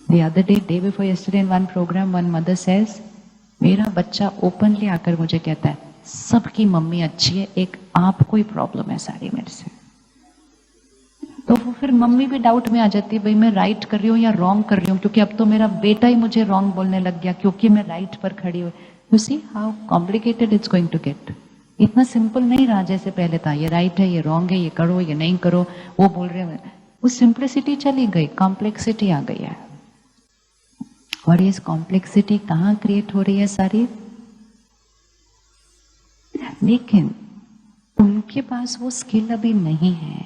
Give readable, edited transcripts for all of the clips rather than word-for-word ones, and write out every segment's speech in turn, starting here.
The other day before yesterday in one program, one mother says, मेरा बच्चा openly आकर मुझे कहता है सबकी मम्मी अच्छी है, एक आपको ही प्रॉब्लम है सारी मेरे से। तो वो फिर मम्मी भी डाउट में आ जाती है, भाई मैं राइट कर रही हूँ या रॉन्ग कर रही हूँ, क्योंकि अब तो मेरा बेटा ही मुझे रॉन्ग बोलने लग गया क्योंकि मैं राइट पर खड़ी हुई। You see how complicated it's going to get. इतना सिंपल नहीं रहा जैसे पहले था, ये राइट है, ये रॉन्ग है, ये करो, ये नहीं करो, वो बोल रहे हैं। वो सिंप्लिसिटी चली गई, कॉम्प्लेक्सिटी आ गई है। और ये कॉम्प्लेक्सिटी कहाँ क्रिएट हो रही है सारी? लेकिन उनके पास वो स्किल अभी नहीं है।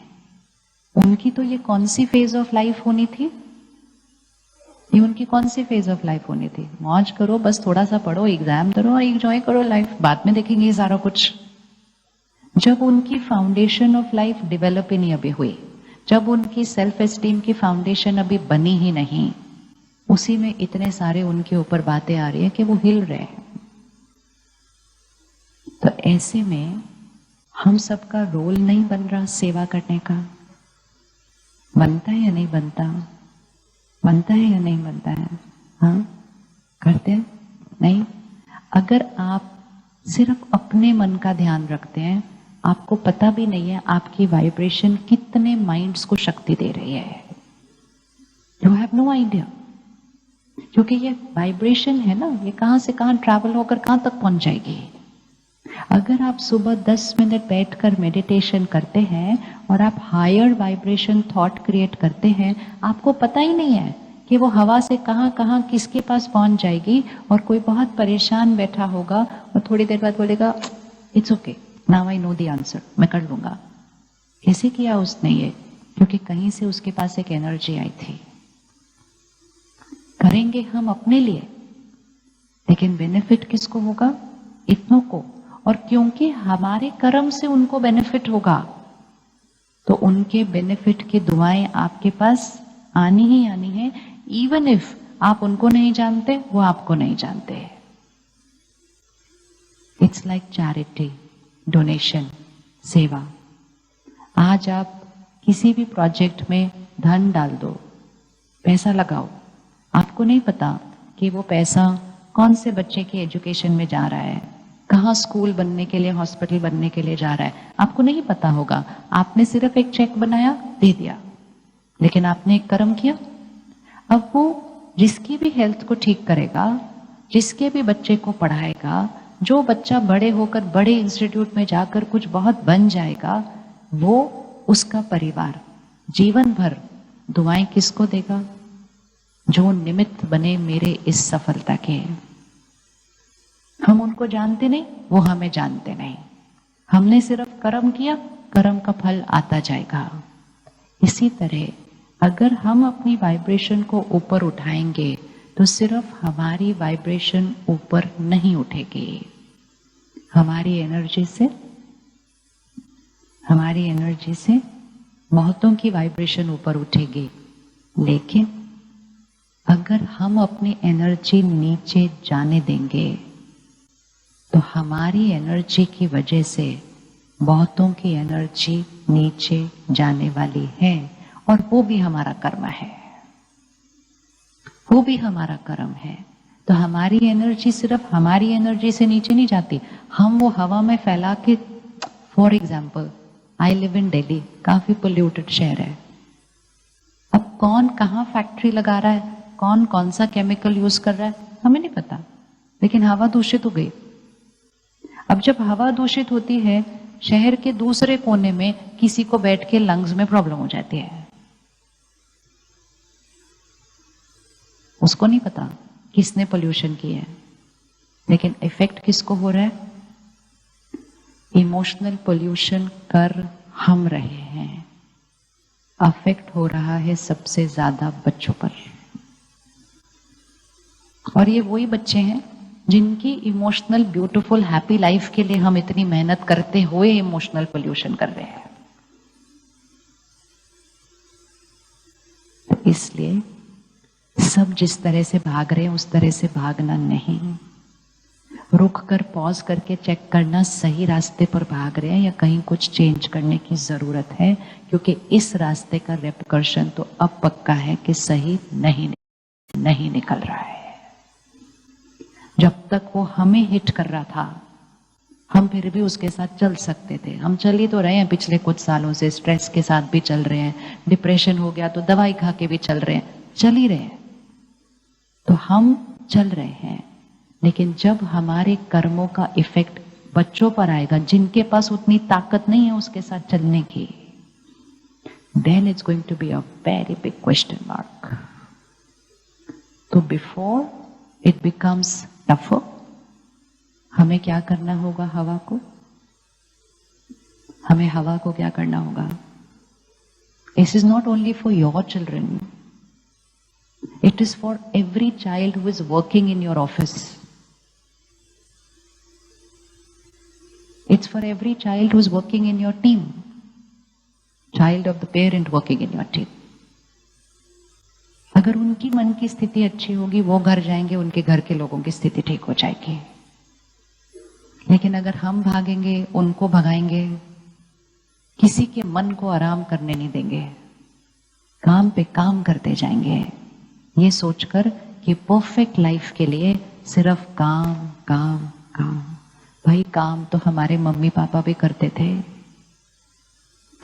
उनकी तो ये कौन सी फेज ऑफ लाइफ होनी थी? ये उनकी कौन सी फेज ऑफ लाइफ होनी थी? मौज करो, बस थोड़ा सा पढ़ो, एग्जाम दो और एंजॉय करो लाइफ, बाद में देखेंगे ये सारा कुछ। जब उनकी फाउंडेशन ऑफ लाइफ डेवलप ही नहीं अभी हुई, जब उनकी सेल्फ एस्टीम की फाउंडेशन अभी बनी ही नहीं, उसी में इतने सारे उनके ऊपर बातें आ रही है कि वो हिल रहे हैं। तो ऐसे में हम सबका रोल नहीं बन रहा सेवा करने का? बनता है या नहीं बनता? बनता है या नहीं बनता है? हाँ, करते हैं नहीं? अगर आप सिर्फ अपने मन का ध्यान रखते हैं, आपको पता भी नहीं है आपकी वाइब्रेशन कितने माइंड्स को शक्ति दे रही है। You have no idea. क्योंकि ये वाइब्रेशन है ना, ये कहां से कहां ट्रैवल होकर कहां तक पहुंच जाएगी। अगर आप सुबह 10 मिनट बैठकर मेडिटेशन करते हैं और आप हायर वाइब्रेशन थॉट क्रिएट करते हैं, आपको पता ही नहीं है कि वो हवा से कहां कहां किसके पास पहुंच जाएगी। और कोई बहुत परेशान बैठा होगा और थोड़ी देर बाद बोलेगा it's okay, now I know the answer, मैं कर लूंगा। कैसे किया उसने ये? क्योंकि कहीं से उसके पास एक एनर्जी आई थी। करेंगे हम अपने लिए, लेकिन बेनिफिट किसको होगा? इतनों को। और क्योंकि हमारे कर्म से उनको बेनिफिट होगा, तो उनके बेनिफिट की दुआएं आपके पास आनी ही आनी है, इवन इफ आप उनको नहीं जानते, वो आपको नहीं जानते। इट्स लाइक चैरिटी, डोनेशन, सेवा। आज आप किसी भी प्रोजेक्ट में धन डाल दो, पैसा लगाओ, आपको नहीं पता कि वो पैसा कौन से बच्चे के एजुकेशन में जा रहा है, कहाँ स्कूल बनने के लिए, हॉस्पिटल बनने के लिए जा रहा है, आपको नहीं पता होगा। आपने सिर्फ एक चेक बनाया, दे दिया, लेकिन आपने एक कर्म किया। अब वो जिसकी भी हेल्थ को ठीक करेगा, जिसके भी बच्चे को पढ़ाएगा, जो बच्चा बड़े होकर बड़े इंस्टीट्यूट में जाकर कुछ बहुत बन जाएगा, वो उसका परिवार जीवन भर दुआएं किसको देगा? जो निमित्त बने मेरे इस सफलता के। हम उनको जानते नहीं, वो हमें जानते नहीं। हमने सिर्फ कर्म किया, कर्म का फल आता जाएगा। इसी तरह अगर हम अपनी वाइब्रेशन को ऊपर उठाएंगे, तो सिर्फ हमारी वाइब्रेशन ऊपर नहीं उठेगी, हमारी एनर्जी से बहुतों की वाइब्रेशन ऊपर उठेगी। लेकिन अगर हम अपनी एनर्जी नीचे जाने देंगे, तो हमारी एनर्जी की वजह से बहुतों की एनर्जी नीचे जाने वाली है। और वो भी हमारा कर्म है, वो भी हमारा कर्म है। तो हमारी एनर्जी सिर्फ हमारी एनर्जी से नीचे नहीं जाती, हम वो हवा में फैला के। For example, I live in Delhi, काफी पोल्यूटेड शहर है। अब कौन कहाँ फैक्ट्री लगा रहा है, कौन कौन सा केमिकल यूज कर रहा है, हमें नहीं पता, लेकिन हवा दूषित हो गई। अब जब हवा दूषित होती है, शहर के दूसरे कोने में किसी को बैठ के लंग्स में प्रॉब्लम हो जाती है। उसको नहीं पता किसने पोल्यूशन किया है, लेकिन इफेक्ट किसको हो रहा है? इमोशनल पोल्यूशन कर हम रहे हैं, अफेक्ट हो रहा है सबसे ज्यादा बच्चों पर। और ये वही बच्चे हैं जिनकी इमोशनल ब्यूटीफुल हैप्पी लाइफ के लिए हम इतनी मेहनत करते हुए इमोशनल पोल्यूशन कर रहे हैं। तो इसलिए सब जिस तरह से भाग रहे हैं उस तरह से भागना नहीं, रुक कर पॉज करके चेक करना सही रास्ते पर भाग रहे हैं या कहीं कुछ चेंज करने की जरूरत है, क्योंकि इस रास्ते का रेपकर्शन तो अब पक्का है कि सही नहीं। नहीं निकल रहा है। जब तक वो हमें हिट कर रहा था, हम फिर भी उसके साथ चल सकते थे। हम चल ही तो रहे हैं पिछले कुछ सालों से, स्ट्रेस के साथ भी चल रहे हैं, डिप्रेशन हो गया तो दवाई खा के भी चल रहे हैं, चल ही रहे हैं। तो हम चल रहे हैं, लेकिन जब हमारे कर्मों का इफेक्ट बच्चों पर आएगा, जिनके पास उतनी ताकत नहीं है उसके साथ चलने की, then it's going to be a very big question mark. तो before it becomes tougher, हमें क्या करना होगा? हमें हवा को क्या करना होगा? This is not only for your children. It is for every child who is working in your office. It's for every child who is working in your team. Child of the parent working in your team. अगर उनकी मन की स्थिति अच्छी होगी, वो घर जाएंगे, उनके घर के लोगों की स्थिति ठीक हो जाएगी। लेकिन अगर हम भागेंगे, उनको भगाएंगे, किसी के मन को आराम करने नहीं देंगे, काम पे काम करते जाएंगे, ये सोचकर कि परफेक्ट लाइफ के लिए सिर्फ काम काम काम। भाई काम तो हमारे मम्मी पापा भी करते थे,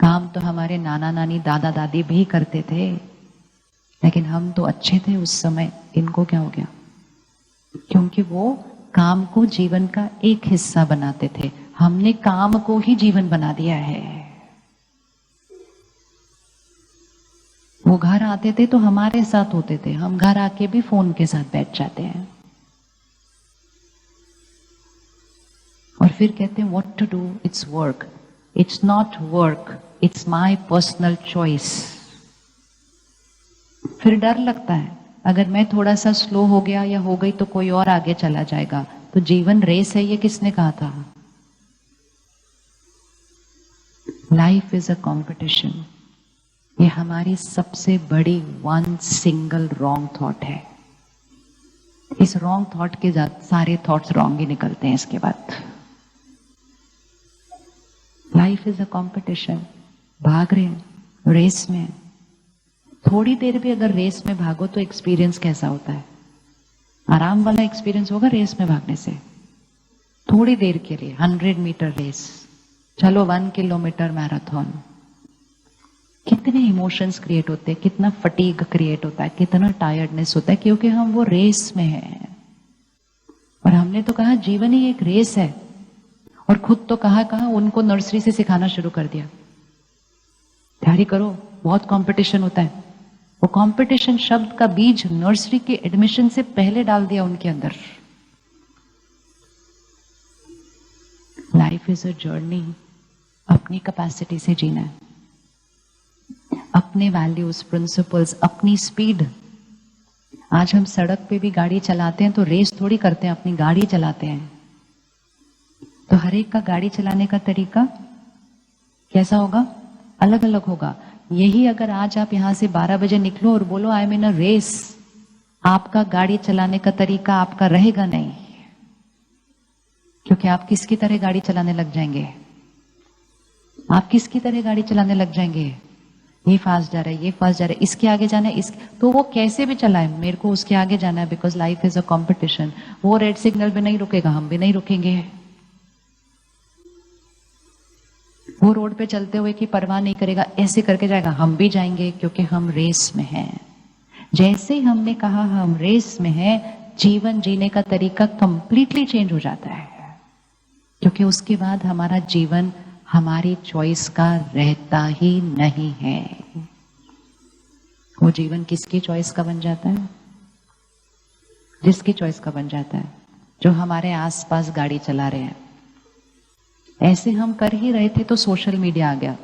काम तो हमारे नाना नानी दादा दादी भी करते थे, लेकिन हम तो अच्छे थे उस समय। इनको क्या हो गया? क्योंकि वो काम को जीवन का एक हिस्सा बनाते थे, हमने काम को ही जीवन बना दिया है। वो घर आते थे तो हमारे साथ होते थे, हम घर आके भी फोन के साथ बैठ जाते हैं और फिर कहते हैं what to do, it's work. It's not work, it's my personal choice. फिर डर लगता है, अगर मैं थोड़ा सा स्लो हो गया या हो गई तो कोई और आगे चला जाएगा। तो जीवन रेस है, ये किसने कहा था? Life is a competition. ये हमारी सबसे बड़ी वन सिंगल रॉन्ग थॉट है। इस रॉन्ग थॉट के सारे थॉट्स रॉन्ग ही निकलते हैं इसके बाद। Life is a competition. भाग रहे हैं, रेस में। थोड़ी देर भी अगर रेस में भागो तो एक्सपीरियंस कैसा होता है? आराम वाला एक्सपीरियंस होगा रेस में भागने से। थोड़ी देर के लिए 100 मीटर रेस, चलो 1 किलोमीटर मैराथन, कितने इमोशंस क्रिएट होते हैं, कितना फटीग क्रिएट होता है, कितना टायर्डनेस होता है, क्योंकि हम वो रेस में हैं। और हमने तो कहा जीवन ही एक रेस है, और खुद तो कहा उनको नर्सरी से सिखाना शुरू कर दिया, तैयारी करो, बहुत कंपटीशन होता है। वो कंपटीशन शब्द का बीज नर्सरी के एडमिशन से पहले डाल दिया उनके अंदर। Life is a journey. अपनी कैपेसिटी से जीना है, अपने वैल्यूज, प्रिंसिपल्स, अपनी स्पीड। आज हम सड़क पे भी गाड़ी चलाते हैं तो रेस थोड़ी करते हैं, अपनी गाड़ी चलाते हैं। तो हर एक का गाड़ी चलाने का तरीका कैसा होगा? अलग अलग होगा। यही अगर आज आप यहां से 12 बजे निकलो और बोलो I am in a race, आपका गाड़ी चलाने का तरीका आपका रहेगा नहीं, क्योंकि आप किसकी तरह गाड़ी चलाने लग जाएंगे? आप किसकी तरह गाड़ी चलाने लग जाएंगे? ये फास्ट जा रहा है, ये फास्ट जा रहा है, इसके आगे जाना है, तो वो कैसे भी चलाए, मेरे को उसके आगे जाना है, because life is a competition. वो रेड सिग्नल पे नहीं रुकेगा, हम भी नहीं रुकेंगे। वो रोड पे चलते हुए की परवाह नहीं करेगा, ऐसे करके जाएगा, हम भी जाएंगे, क्योंकि हम रेस में हैं। जैसे ही हमने कहा हम रेस में हैं, जीवन जीने का तरीका कंप्लीटली चेंज हो जाता है, क्योंकि उसके बाद हमारा जीवन हमारी चॉइस का रहता ही नहीं है। वो जीवन किसकी चॉइस का बन जाता है? जिसकी चॉइस का बन जाता है, जो हमारे आसपास गाड़ी चला रहे हैं। ऐसे हम कर ही रहे थे तो सोशल मीडिया आ गया।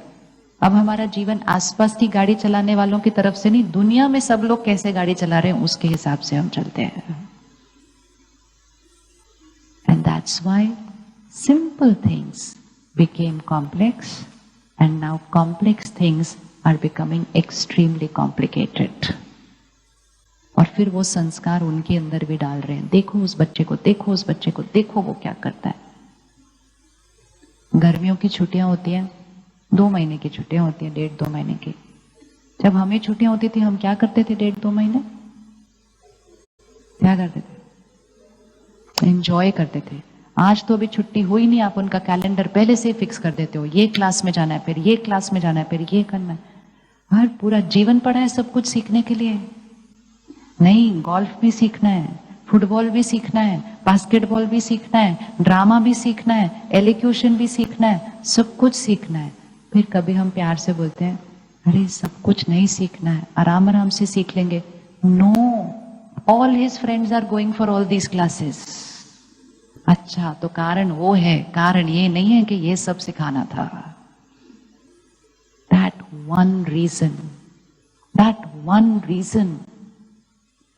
अब हमारा जीवन आसपास की गाड़ी चलाने वालों की तरफ से नहीं, दुनिया में सब लोग कैसे गाड़ी चला रहे हैं उसके हिसाब से हम चलते हैं। And that's why simple things became complex, and now complex things are becoming extremely complicated. और फिर वो संस्कार उनके अंदर भी डाल रहे हैं, देखो उस बच्चे को, देखो उस बच्चे को, देखो वो क्या करता है। गर्मियों की छुट्टियां होती हैं, 2 महीने की छुट्टियां होती हैं, 1.5-2 महीने की। जब हमें छुट्टियां होती थी हम क्या करते थे 1.5-2 महीने? क्या करते थे? एंजॉय करते थे। आज तो अभी छुट्टी हुई नहीं, आप उनका कैलेंडर पहले से फिक्स कर देते हो, ये क्लास में जाना है, फिर ये क्लास में जाना है, फिर ये करना है। हर पूरा जीवन पड़ा है सब कुछ सीखने के लिए। नहीं, गोल्फ भी सीखना है, फुटबॉल भी सीखना है, बास्केटबॉल भी सीखना है, ड्रामा भी सीखना है, एलिक्यूशन भी सीखना है, सब कुछ सीखना है। फिर कभी हम प्यार से बोलते हैं अरे सब कुछ नहीं सीखना है, आराम आराम से सीख लेंगे। No, all his friends are going for all these classes. अच्छा, तो कारण वो है, कारण ये नहीं है कि ये सब सिखाना था। दैट वन रीजन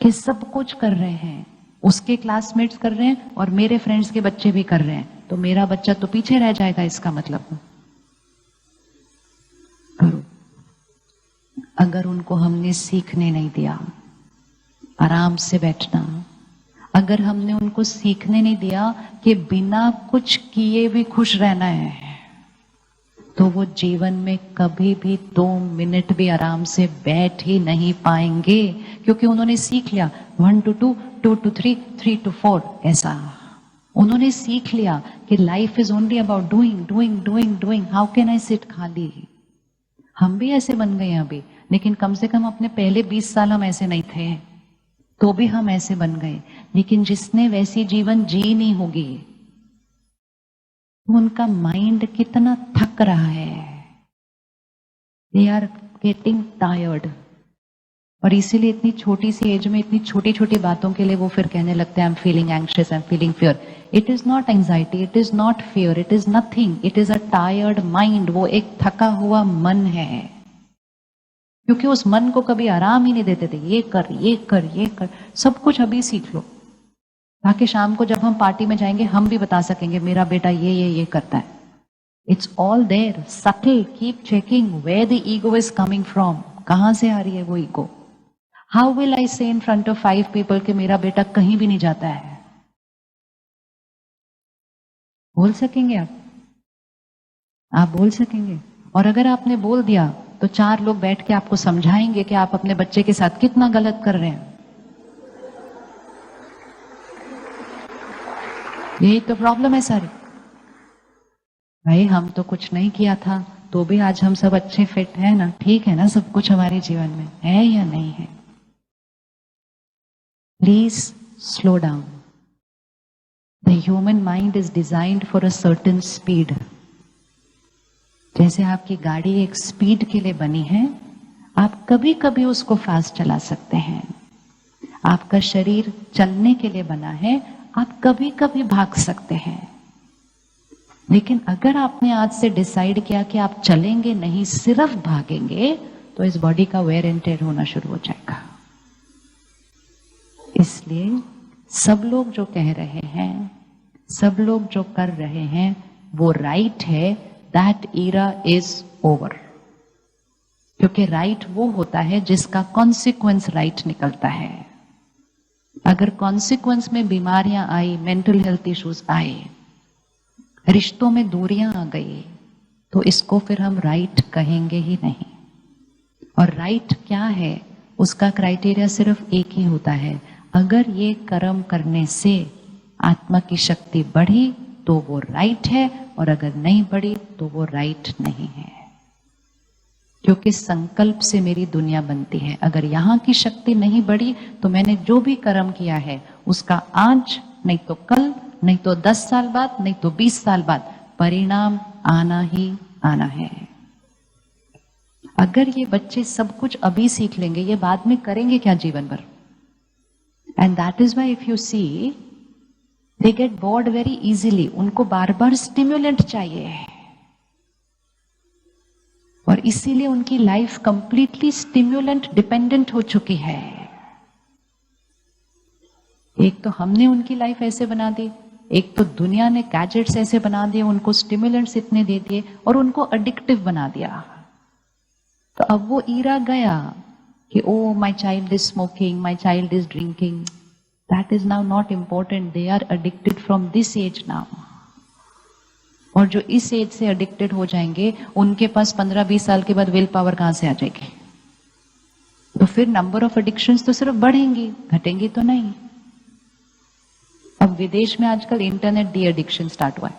कि सब कुछ कर रहे हैं, उसके क्लासमेट्स कर रहे हैं और मेरे फ्रेंड्स के बच्चे भी कर रहे हैं, तो मेरा बच्चा तो पीछे रह जाएगा, इसका मतलब करो। अगर उनको हमने सीखने नहीं दिया आराम से बैठना, अगर हमने उनको सीखने नहीं दिया कि बिना कुछ किए भी खुश रहना है, तो वो जीवन में कभी भी 2 मिनट भी आराम से बैठ ही नहीं पाएंगे, क्योंकि उन्होंने सीख लिया 1 to 2, 2 to 3, 3 to 4। ऐसा उन्होंने सीख लिया कि life is only about doing doing doing doing. How can I sit खाली। हम भी ऐसे बन गए अभी, लेकिन कम से कम अपने पहले 20 साल हम ऐसे नहीं थे, तो भी हम ऐसे बन गए। लेकिन जिसने वैसी जीवन जी नहीं होगी, उनका माइंड कितना थक रहा है, दे आर गेटिंग टायर्ड। और इसीलिए इतनी छोटी सी एज में इतनी छोटी छोटी बातों के लिए वो फिर कहने लगते हैं I am feeling anxious, I am feeling fear. It is not anxiety, it is not fear, it is nothing, it is a tired mind. वो एक थका हुआ मन है, क्योंकि उस मन को कभी आराम ही नहीं देते थे। ये कर, ये कर, ये कर, सब कुछ अभी सीख लो, ताकि शाम को जब हम पार्टी में जाएंगे हम भी बता सकेंगे मेरा बेटा ये करता है। It's all there, subtle, keep checking where the ego is coming from. कहां से आ रही है वो ईगो? हाउ विल आई से इन फ्रंट ऑफ 5 पीपल कि मेरा बेटा कहीं भी नहीं जाता है? बोल सकेंगे आप बोल सकेंगे। और अगर आपने बोल दिया तो 4 लोग बैठ के आपको समझाएंगे कि आप अपने बच्चे के साथ कितना गलत कर रहे हैं। यही तो प्रॉब्लम है सारी। भाई हम तो कुछ नहीं किया था, तो भी आज हम सब अच्छे फिट हैं ना, ठीक है ना, सब कुछ हमारे जीवन में है या नहीं है? Please slow down. The human mind is designed for a certain speed. जैसे आपकी गाड़ी एक स्पीड के लिए बनी है, आप कभी कभी उसको फास्ट चला सकते हैं। आपका शरीर चलने के लिए बना है, आप कभी कभी भाग सकते हैं। लेकिन अगर आपने आज से डिसाइड किया कि आप चलेंगे नहीं, सिर्फ भागेंगे, तो इस बॉडी का वेयर एंड टेयर होना शुरू हो जाएगा। इसलिए सब लोग जो कह रहे हैं, सब लोग जो कर रहे हैं, वो राइट है। That era is over. क्योंकि राइट वो होता है जिसका कॉन्सिक्वेंस राइट निकलता है। अगर कॉन्सिक्वेंस में बीमारियां आई, मेंटल हेल्थ इश्यूज आए, रिश्तों में दूरियां आ गई, तो इसको फिर हम राइट कहेंगे ही नहीं। और राइट क्या है, उसका क्राइटेरिया सिर्फ एक ही होता है। अगर ये कर्म करने से आत्मा की शक्ति बढ़ी तो वो राइट है, और अगर नहीं बढ़ी तो वो राइट नहीं है। क्योंकि संकल्प से मेरी दुनिया बनती है। अगर यहाँ की शक्ति नहीं बढ़ी तो मैंने जो भी कर्म किया है उसका आज नहीं तो कल, नहीं तो 10 साल बाद, नहीं तो 20 साल बाद परिणाम आना ही आना है। अगर ये बच्चे सब कुछ अभी सीख लेंगे, ये बाद में करेंगे क्या जीवन भर? And that is why if you see they get bored very easily. उनको बार बार स्टिम्युलेंट चाहिए, और इसीलिए उनकी लाइफ कंप्लीटली स्टिम्युलेंट डिपेंडेंट हो चुकी है। एक तो हमने उनकी लाइफ ऐसे बना दी, एक तो दुनिया ने गैजेट्स ऐसे बना दिए, उनको स्टिम्युलेंट्स इतने दे दिए और उनको एडिक्टिव बना दिया। तो अब वो ईरा गया कि oh my child is smoking, my child is drinking. That is now not important. They are addicted from this age now. और जो इस एज से एडिक्टेड हो जाएंगे, उनके पास 15-20 साल के बाद विल पावर कहां से आ जाएगी? तो फिर नंबर ऑफ एडिक्शंस तो सिर्फ बढ़ेंगी, घटेंगी तो नहीं। अब विदेश में आजकल इंटरनेट डी एडिक्शन स्टार्ट हुआ है,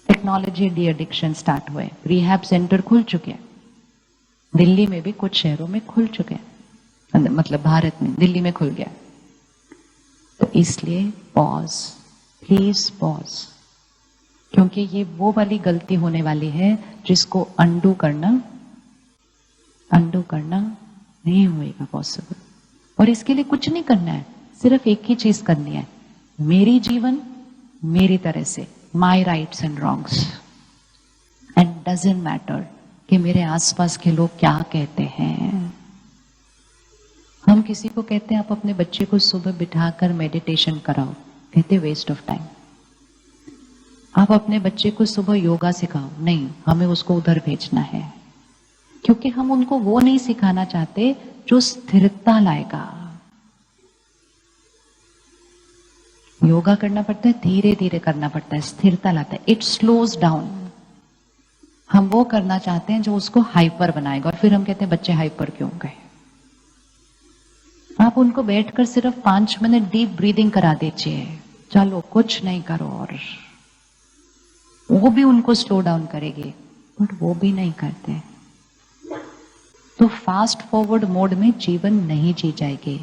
टेक्नोलॉजी डी एडिक्शन स्टार्ट हुए, रिहैब सेंटर खुल चुके हैं, दिल्ली में भी कुछ शहरों में खुल चुके हैं, मतलब भारत में दिल्ली में खुल गया। तो इसलिए पॉज, प्लीज पॉज, क्योंकि ये वो वाली गलती होने वाली है जिसको अंडू करना नहीं होएगा पॉसिबल। और इसके लिए कुछ नहीं करना है, सिर्फ एक ही चीज करनी है, मेरी जीवन मेरी तरह से, माई rights and wrongs, and doesn't matter कि मेरे आसपास के लोग क्या कहते हैं। हम किसी को कहते हैं आप अपने बच्चे को सुबह बिठाकर मेडिटेशन कराओ, कहते वेस्ट ऑफ टाइम। आप अपने बच्चे को सुबह योगा सिखाओ, नहीं, हमें उसको उधर भेजना है, क्योंकि हम उनको वो नहीं सिखाना चाहते जो स्थिरता लाएगा। योगा करना पड़ता है, धीरे धीरे करना पड़ता है, स्थिरता लाता है, इट स्लोज डाउन। हम वो करना चाहते हैं जो उसको हाइपर बनाएगा, और फिर हम कहते हैं बच्चे हाइपर क्यों गए। आप उनको बैठकर सिर्फ 5 मिनट डीप ब्रीदिंग करा दीजिए, चलो कुछ नहीं करो, और वो भी उनको स्लो डाउन करेगी, बट वो भी नहीं करते। तो फास्ट फॉरवर्ड मोड में जीवन नहीं जी जाएगी,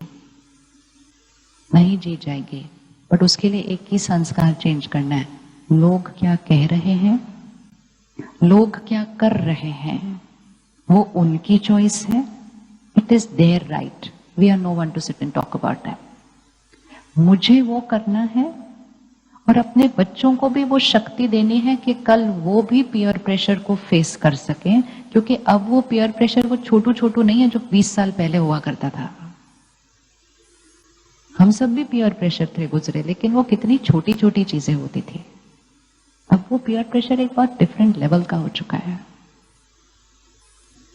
बट उसके लिए एक ही संस्कार चेंज करना है, लोग क्या कह रहे हैं, लोग क्या कर रहे हैं, वो उनकी चॉइस है, it is their right, we are no one to sit and talk about that. मुझे वो करना है, और अपने बच्चों को भी वो शक्ति देनी है कि कल वो भी पीयर प्रेशर को फेस कर सकें, क्योंकि अब वो पीयर प्रेशर वो छोटू नहीं है जो 20 साल पहले हुआ करता था। हम सब भी पीयर प्रेशर थे गुजरे, लेकिन वो कितनी छोटी छोटी चीजें होती थी। अब वो पीयर प्रेशर एक बहुत डिफरेंट लेवल का हो चुका है।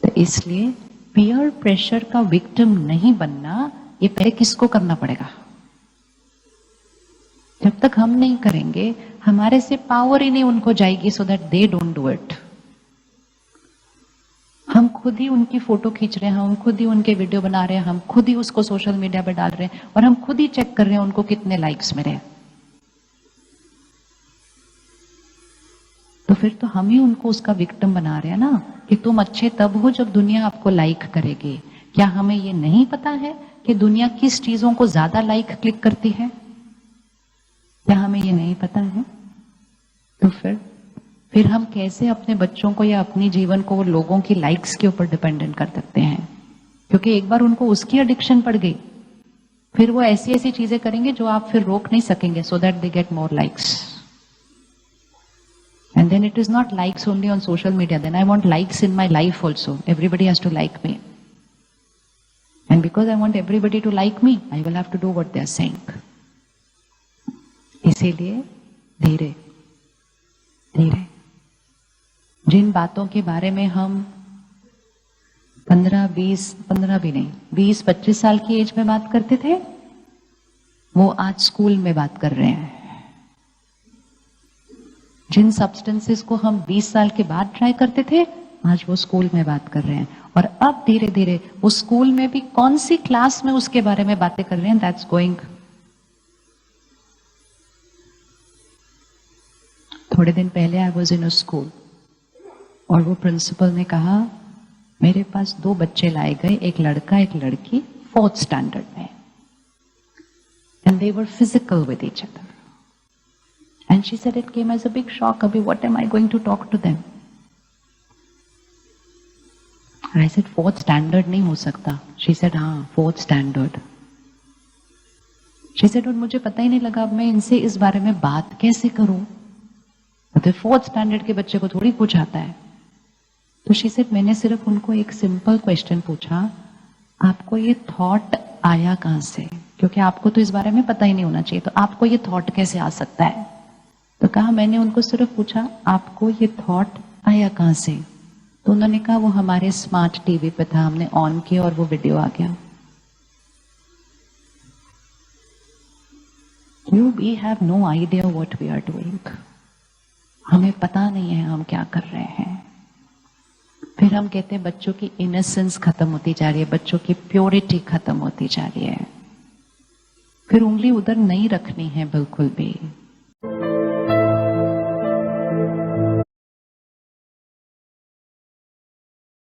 तो इसलिए पीयर प्रेशर का विक्टिम नहीं बनना, ये पहले किसको करना पड़ेगा। जब तक हम नहीं करेंगे, हमारे से पावर ही नहीं उनको जाएगी, so that they don't do it. हम खुद ही उनकी फोटो खींच रहे हैं, हम खुद ही उनके वीडियो बना रहे हैं, हम खुद ही उसको सोशल मीडिया पे डाल रहे हैं, और हम खुद ही चेक कर रहे हैं उनको कितने लाइक्स मिले। तो फिर तो हम ही उनको उसका विक्टिम बना रहे हैं ना, कि तुम अच्छे तब हो जब दुनिया आपको लाइक करेगी। क्या हमें ये नहीं पता है कि दुनिया किस चीजों को ज्यादा लाइक क्लिक करती है? क्या हमें ये नहीं पता है? तो फिर हम कैसे अपने बच्चों को या अपनी जीवन को लोगों की लाइक्स के ऊपर डिपेंडेंट कर सकते हैं? क्योंकि एक बार उनको उसकी एडिक्शन पड़ गई, फिर वो ऐसी ऐसी चीजें करेंगे जो आप फिर रोक नहीं सकेंगे, so that they get more likes. And then it is not likes only on social media. Then I want likes in my life also. Everybody has to like me. And because I want everybody to like me, I will have to do what they are saying. इसीलिए धीरे धीरे जिन बातों के बारे में हम 15 भी नहीं, 20-25 साल की एज में बात करते थे, वो आज स्कूल में बात कर रहे हैं। जिन सब्सटेंसेस को हम 20 साल के बाद ट्राई करते थे, आज वो स्कूल में बात कर रहे हैं। और अब धीरे धीरे वो स्कूल में भी कौन सी क्लास में उसके बारे में बातें कर रहे हैं, दैट्स गोइंग। थोड़े दिन पहले I was in a school, और वो प्रिंसिपल ने कहा मेरे पास 2 बच्चे लाए गए, एक लड़का एक लड़की, 4th स्टैंडर्ड में, and they were physical with each other. And she said it came as a big shock. Abhi, what am I going to talk to them? I said 4th standard नहीं हो सकता. She said हाँ 4th standard. She said और मुझे पता ही नहीं लगा अब मैं इनसे इस बारे में बात कैसे करूं. तो 4th standard के बच्चे को थोड़ी कुछ आता है. तो she said मैंने सिर्फ उनको एक सिंपल क्वेश्चन पूछा, आपको ये थॉट आया कहां से? क्योंकि आपको तो इस बारे में पता ही नहीं होना चाहिए, तो आपको ये थॉट कैसे आ सकता है? तो कहा मैंने उनको सिर्फ पूछा आपको ये थॉट आया कहां से? तो उन्होंने कहा वो हमारे स्मार्ट टीवी पे था, हमने ऑन किया और वो वीडियो आ गया। We have no idea what we are doing. हमें पता नहीं है हम क्या कर रहे हैं। फिर हम कहते हैं बच्चों की इनोसेंस खत्म होती जा रही है, बच्चों की प्योरिटी खत्म होती जा रही है। फिर उंगली उधर नहीं रखनी है बिल्कुल भी।